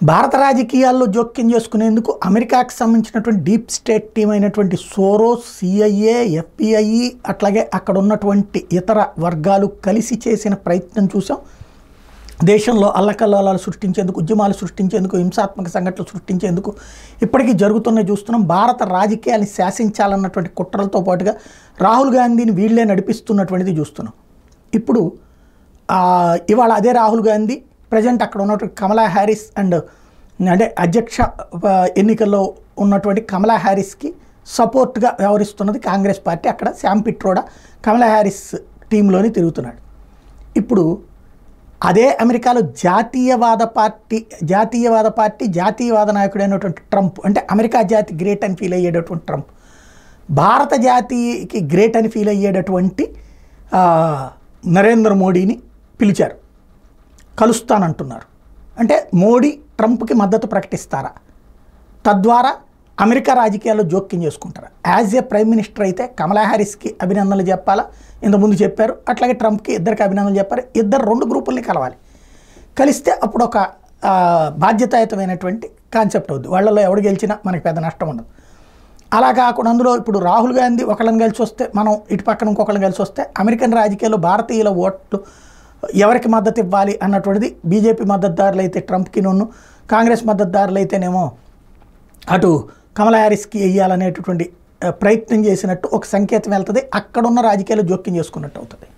భారత రాజకీయాల్లో జోక్యం చేసుకునేందుకు అమెరికాకి సంబంధించినటువంటి డీప్ స్టేట్ టీం అయినటువంటి సోరోస్, సిఐఏ, ఎఫ్బిఐ అట్లాగే అక్కడ ఉన్నటువంటి ఇతర వర్గాలు కలిసి చేసిన ప్రయత్నం చూసాం. దేశంలో అల్లకల్లోలాలు సృష్టించేందుకు, ఉద్యమాలు సృష్టించేందుకు, హింసాత్మక సంఘటనలు సృష్టించేందుకు ఇప్పటికీ జరుగుతున్నవి చూస్తున్నాం. భారత రాజకీయాన్ని శాసించాలన్నటువంటి కుట్రలతో పాటుగా రాహుల్ గాంధీని వీళ్ళే నడిపిస్తున్నటువంటిది చూస్తున్నాం. ఇప్పుడు ఇవాళ అదే రాహుల్ గాంధీ ప్రజెంట్ అక్కడ ఉన్నటువంటి కమలా హ్యారిస్ అంటే అధ్యక్ష ఎన్నికల్లో ఉన్నటువంటి కమలా హ్యారిస్కి సపోర్ట్గా వ్యవహరిస్తున్నది కాంగ్రెస్ పార్టీ. అక్కడ శామ్ పిట్రోడా కమలా హ్యారిస్ టీంలోని తిరుగుతున్నాడు. ఇప్పుడు అదే అమెరికాలో జాతీయవాద జాతీయవాద నాయకుడైనటువంటి ట్రంప్, అంటే అమెరికా జాతి గ్రేట్ అని ఫీల్ అయ్యేటటువంటి ట్రంప్, భారత జాతికి గ్రేట్ అని ఫీల్ అయ్యేటటువంటి నరేంద్ర మోడీని పిలిచారు, కలుస్తానంటున్నారు. అంటే మోడీ ట్రంప్కి మద్దతు ప్రకటిస్తారా, తద్వారా అమెరికా రాజకీయాల్లో జోక్యం చేసుకుంటారా? యాజ్ ఏ ప్రైమ్ మినిస్టర్ అయితే కమలా హ్యారిస్కి అభినందనలు చెప్పాలా, ఇంతకుముందు చెప్పారు. అట్లాగే ట్రంప్కి ఇద్దరికి అభినందనలు చెప్పారు. ఇద్దరు రెండు గ్రూపుల్ని కలవాలి. కలిస్తే అప్పుడు ఒక బాధ్యతాయుతమైనటువంటి కాన్సెప్ట్ అవుద్ది. వాళ్ళలో ఎవడు గెలిచినా మనకి పెద్ద నష్టం ఉండదు. అలా కాకుండా అందులో ఇప్పుడు రాహుల్ గాంధీ ఒకళ్ళని కలిసి వస్తే, మనం ఇటు పక్కన ఇంకొకళ్ళని కలిసి వస్తే అమెరికన్ రాజకీయాల్లో భారతీయుల ఓట్లు ఎవరికి మద్దతు ఇవ్వాలి అన్నటువంటిది బీజేపీ మద్దతుదారులు అయితే ట్రంప్కి, కాంగ్రెస్ మద్దతుదారులు అయితేనేమో అటు కమలా హ్యారిస్కి వేయాలనేటటువంటి ప్రయత్నం చేసినట్టు ఒక సంకేతం వెళ్తుంది. అక్కడున్న రాజకీయాలు జోక్యం చేసుకున్నట్టు అవుతుంది.